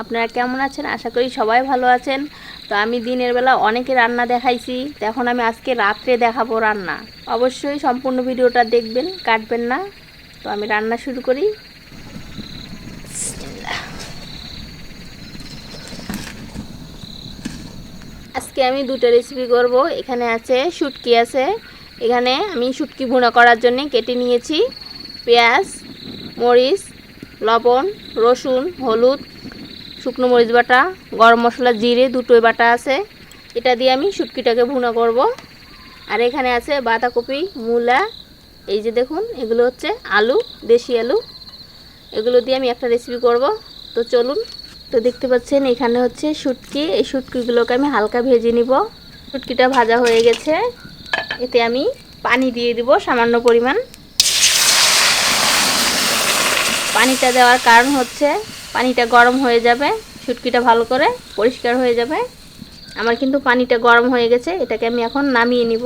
আপনারা কেমন আছেন? আশা করি সবাই ভালো আছেন। তো আমি দিনের বেলা অনেকে রান্না দেখাইছি, তো এখন আমি আজকে রাত্রে দেখাবো রান্না। অবশ্যই সম্পূর্ণ ভিডিওটা দেখবেন, কাটবেন না। তো আমি রান্না শুরু করি। আজকে আমি দুটো রেসিপি করব। এখানে আছে শুটকি আছে, এখানে আমি শুটকি ভুনা করার জন্য কেটে নিয়েছি পেঁয়াজ, মরিচ, লবণ, রসুন, হলুদ, শুকনো মরিচ বাটা, গরম মশলা, জিরে দুটোই বাটা আছে। এটা দিয়ে আমি শুটকিটাকে ভুনা করব। আর এখানে আছে বাঁধাকপি, মূলা, এই যে দেখুন এগুলো হচ্ছে আলু, দেশি আলু, এগুলো দিয়ে আমি একটা রেসিপি করব। তো চলুন। তো দেখতে পাচ্ছেন এখানে হচ্ছে শুটকি, এই শুটকিগুলোকে আমি হালকা ভেজে নিব। শুটকিটা ভাজা হয়ে গেছে, এতে আমি পানি দিয়ে দিব সামান্য পরিমাণ। পানিটা দেওয়ার কারণ হচ্ছে পানিটা গরম হয়ে যাবে, শুটকিটা ভালো করে পরিষ্কার হয়ে যাবে। আমার কিন্তু পানিটা গরম হয়ে গেছে, এটাকে আমি এখন নামিয়ে নিব।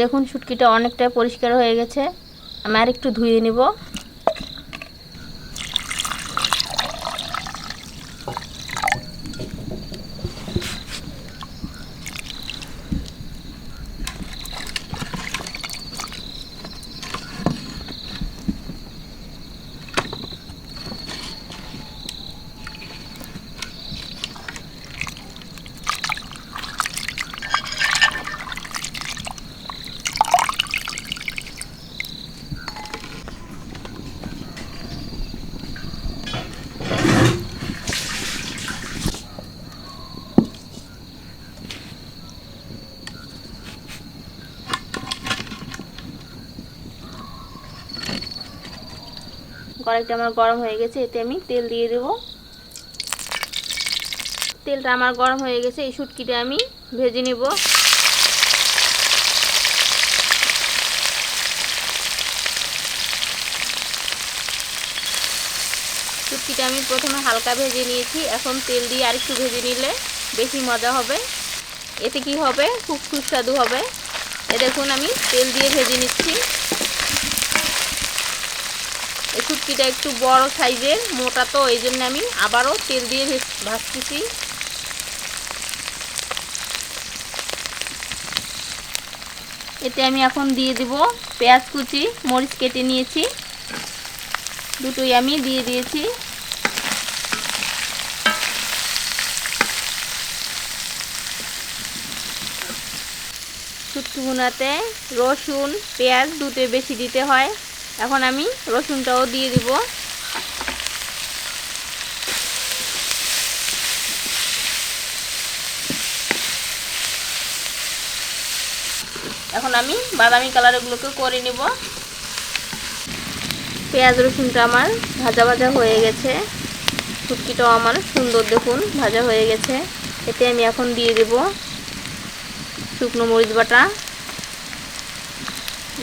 দেখুন শুটকিটা অনেকটা পরিষ্কার হয়ে গেছে, আমি আর একটু ধুয়ে নিব। কড়াইটা আমার গরম হয়ে গেছে, এতে আমি তেল দিয়ে দেব। তেলটা আমার গরম হয়ে গেছে, এই শুটকিটা আমি ভেজে নিব। শুটকিটা আমি প্রথমে হালকা ভেজে নিয়েছি, এখন তেল দিয়ে আরেকটু ভেজে নিলে বেশি মজা হবে। এতে কি হবে, খুব সুস্বাদু হবে। এ দেখুন আমি তেল দিয়ে ভেজে নিচ্ছি। এই শুটকিটা একটু বড় সাইজের, মোটা, তো এই জন্য আমি আবারও তেল দিয়ে ভাজতেছি। এতে আমি এখন দিয়ে দিব পেঁয়াজ কুচি, মরিচ কেটে নিয়েছি, দুটোই আমি দিয়ে দিয়েছি। শুটকি ভুনাতে রসুন, পেঁয়াজ দুটোই বেশি দিতে হয়। এখন আমি রসুনটাও দিয়ে দিব। এখন আমি বাদামি কালার এগুলোকে করে নেব। পেঁয়াজ রসুনটা আমার ভাজা ভাজা হয়ে গেছে, শুটকিটাও আমার সুন্দর দেখুন ভাজা হয়ে গেছে। এতে আমি এখন দিয়ে দেব শুকনো মরিচ বাটা,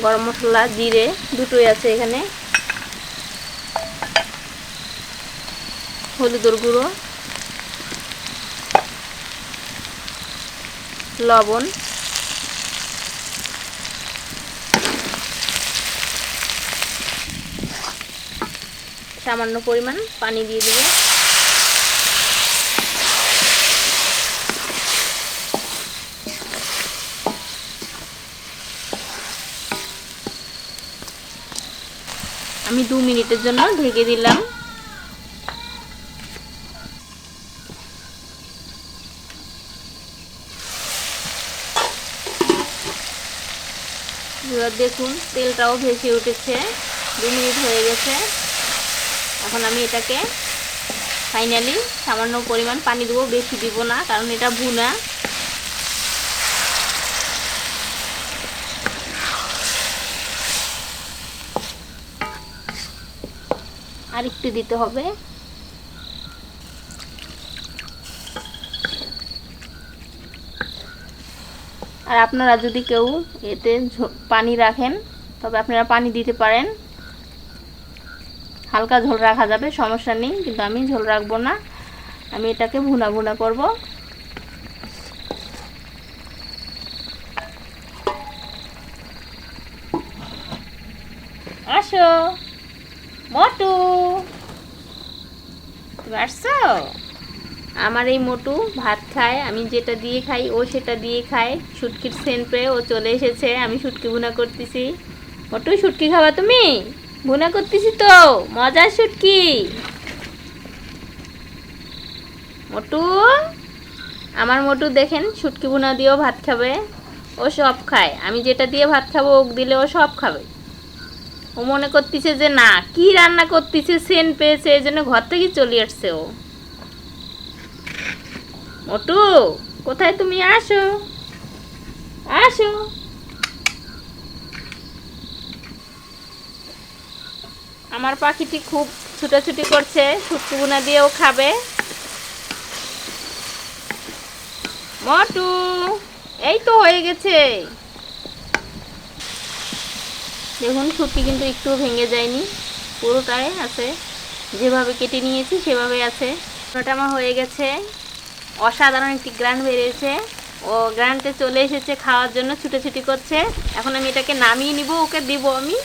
গরম মশলা, জিরে দুটোই আছে এখানে, হলুদের গুঁড়ো, লবণ, সামান্য পরিমাণ পানি দিয়ে দেব। আমি 2 মিনিটের জন্য ঢেকে দিলাম। এবার দেখুন তেলটাও ভেসে উঠেছে, 2 মিনিট হয়ে গেছে। এখন আমি এটাকে ফাইনালি সামান্য পরিমাণ পানি দেবো, বেশি দিব না কারণ এটা ভুনা। আর একটু দিতে হবে। আর আপনারা যদি কেউ এতে পানি রাখেন তবে আপনারা পানি দিতে পারেন, হালকা ঝোল রাখা যাবে, সমস্যা নেই, কিন্তু আমি ঝোল রাখবো না। আমি এটাকে ভুনা ভুনা করব। আসো মোটু, তুমি আসছো? আমার এই মোটু ভাত খায়, আমি যেটা দিয়ে খাই ও সেটা দিয়ে খায়। শুটকির সেন্ট পেয়ে ও চলে এসেছে। আমি শুটকি ভুনা করতেছি। মোটু শুটকি খাবা তুমি? ভুনা করতেছি তো, মজার শুটকি। মোটু, আমার মোটু দেখেন শুটকি ভুনা দিয়েও ভাত খাবে, ও সব খায়। আমি যেটা দিয়ে ভাত খাবো ওক দিলে ও সব খাবে। ও মনে করতেছে যে না কি রান্না করতেছে, সেন্ট পেয়েছে, এই জন্য ঘর থেকে চলে আসছে ও। মোটু কোথায় তুমি? আসো আসো। আমার পাখিটি খুব ছুটাছুটি করছে, শুটকি ভুনা দিয়েও খাবে। মোটু এই তো হয়ে গেছে। দেখুন শুটকি কিন্তু একটুও ভেঙে যায়নি, পুরোটাই আছে, যেভাবে কেটে নিয়েছি সেভাবে আছে। ওটা আমার হয়ে গেছে। অসাধারণ একটি গ্রান বেরিয়েছে। ও গ্রানতে চলে এসেছে খাওয়ার জন্য, ছুটোছুটি করছে। এখন আমি এটাকে নামিয়ে নিব, ওকে দিব আমি।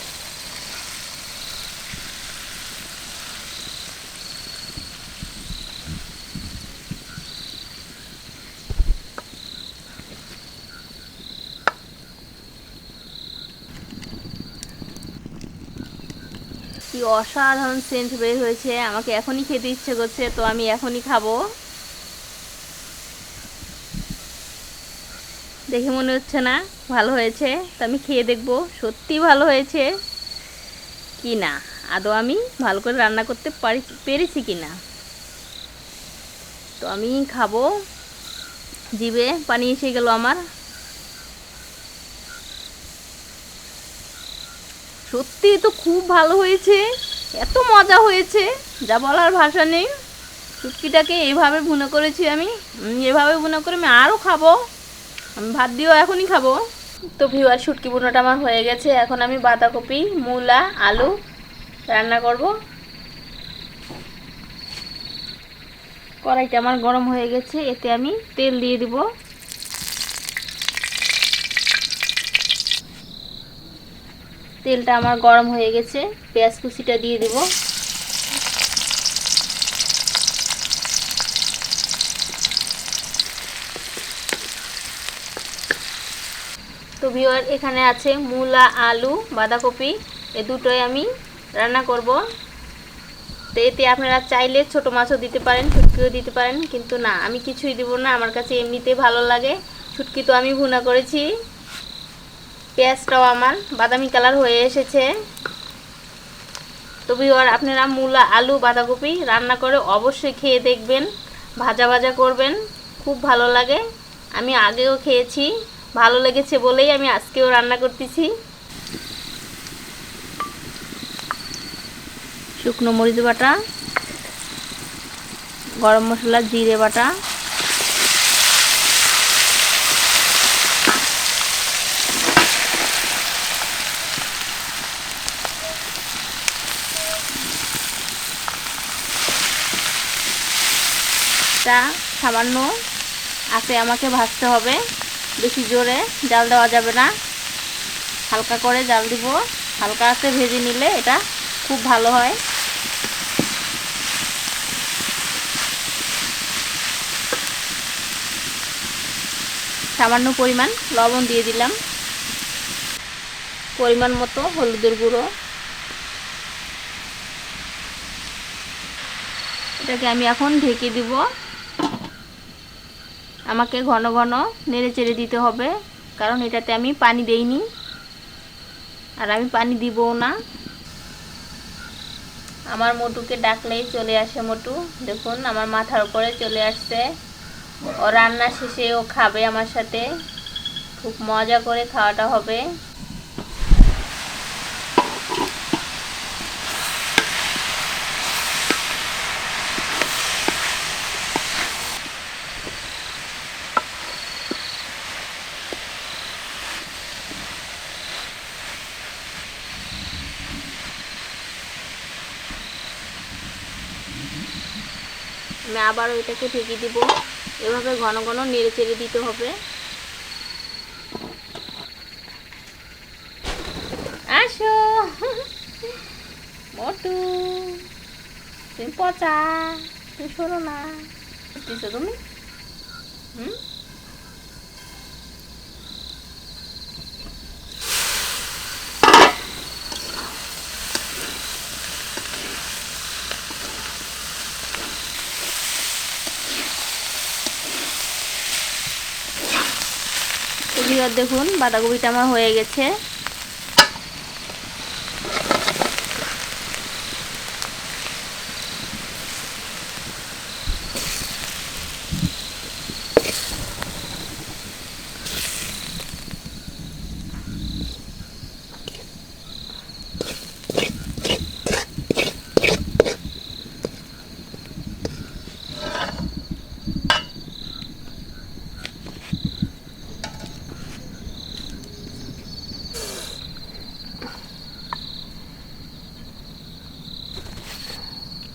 কি অসাধারণ সেন্ট বের হয়েছে, আমাকে এখনই খেতে ইচ্ছে করছে, তো আমি এখনই খাবো। দেখে মনে হচ্ছে না ভালো হয়েছে, তো আমি খেয়ে দেখবো সত্যি ভালো হয়েছে কি না, আদৌ আমি ভালো করে রান্না করতে পেরেছি কি না। তো আমি খাবো, জিভে পানি এসে গেল আমার। সত্যি তো খুব ভালো হয়েছে, এত মজা হয়েছে যা বলার ভাষা নেই। শুটকিটাকে এইভাবে ভুনা করেছি আমি, এভাবে ভুনা করে আমি আরও খাবো। আমি ভাত দিয়েও এখনই খাবো। তো ভিউয়ার শুটকি ভুনাটা আমার হয়ে গেছে। এখন আমি বাঁধাকপি, মূলা, আলু রান্না করব। কড়াইটা আমার গরম হয়ে গেছে, এতে আমি তেল দিয়ে দিব। তেলটা আমার গরম হয়ে গেছে, পেঁয়াজ কুচিটা দিয়ে দিব। তো ভিউয়ার এখানে আছে মূলা, আলু, বাঁধাকপি, এই দুটোই আমি রান্না করব। তো এতে আপনারা চাইলে ছোট মাছও দিতে পারেন, শুটকিও দিতে পারেন, কিন্তু না আমি কিছুই দিব না, আমার কাছে এমনিতে ভালো লাগে। শুটকি তো আমি ভুনা করেছি। পেঁয়াজটাও আমার বাদামি কালার হয়ে এসেছে। তো ভিউয়ার আপনারা মূলা, আলু, বাঁধাকপি রান্না করে অবশ্যই খেয়ে দেখবেন, ভাজা ভাজা করবেন, খুব ভালো লাগে। আমি আগেও খেয়েছি, ভালো লেগেছে বলেই আমি আজকেও রান্না করতেছি। শুকনো মরিচ বাটা, গরম মশলা, জিরে বাটা, সামান্য আছে আমাকে ভাজতে হবে, বেশি জোরে জাল দেওয়া যাবে না, হালকা করে জাল দিব। হালকা আছে ভেজে নিলে এটা খুব ভালো হয়। সামান্য পরিমাণ লবণ দিয়ে দিলাম, পরিমাণ মতো হলুদের গুঁড়ো। এটাকে আমি এখন ঢেকে দিব। আমাকে ঘন ঘন নেড়ে চেড়ে দিতে হবে, কারণ এটাতে আমি পানি দেইনি আর আমি পানি দিবও না। আমার মোটুকে ডাকলেই চলে আসে মোটু। দেখুন আমার মাথার উপরে চলে আসছে। ও রান্না শেষে ও খাবে আমার সাথে, খুব মজা করে খাওয়াটা হবে। আমি আবার ওইটাকে ঢেকে দিব। এভাবে ঘন ঘন নেড়ে চেড়ে দিতে হবে। আসো মোটু, তুমি পচা, তুমি শোনো না দিছো তুমি। এবার দেখুন বাঁধাকপিটা আমার হয়ে গেছে।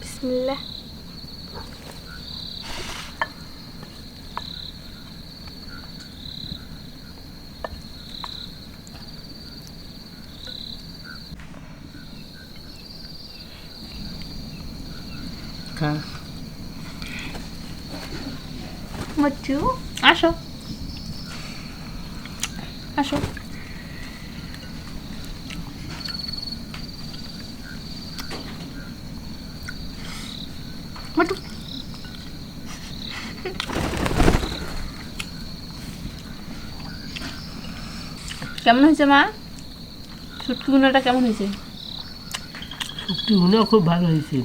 বিসমিল্লাহ। মোটু আসো আসো। মোটু কেমন হয়েছে মা? শুটকি ভুনাটা কেমন হয়েছে? শুটকি ভুনা খুব ভালো হয়েছে,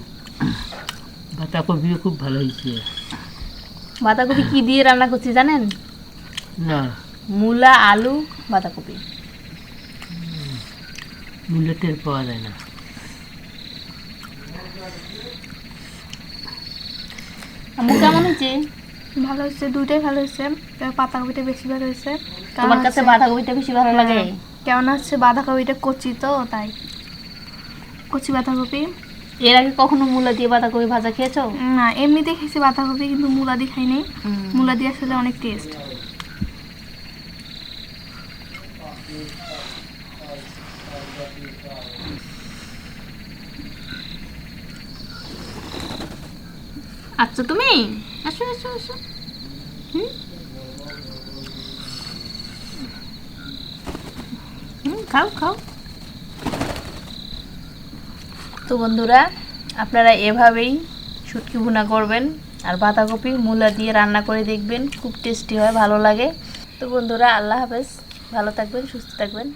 বাঁধাকপিও খুব ভালো হয়েছে। বাঁধাকপি কি দিয়ে রান্না করছি জানেন? না, মূলা, আলু, বাঁধাকপি। মূল্য টের পাওয়া যায় না। আম্মু কেমন হয়েছে? ভালো হয়েছে, দুইটাই ভালো হয়েছে। পাতাকপিটা বেশি ভালো হয়েছে। তোমার কাছে বাঁধাকপিটা বেশি ভালো লাগে? কেমন হচ্ছে, বাঁধাকপিটা কচি তো তাই, কচি বাঁধাকপি। এর আগে কখনো মূলা দিয়ে বাঁধাকপি ভাজা খেয়েছো? না, এমনিতে খেয়েছি বাঁধাকপি, কিন্তু মূলা দিয়ে খাইনি। মূলা দিয়ে আসলে অনেক টেস্ট। আচ্ছা তুমি আসো আসো আসো। খাও খাও। তো বন্ধুরা, আপনারা এভাবেই শুটকি ভুনা করবেন আর বাঁধাকপি মূলা দিয়ে রান্না করে দেখবেন, খুব টেস্টি হয়, ভালো লাগে। তো বন্ধুরা, আল্লাহ হাফেজ, ভালো থাকবেন, সুস্থ থাকবেন।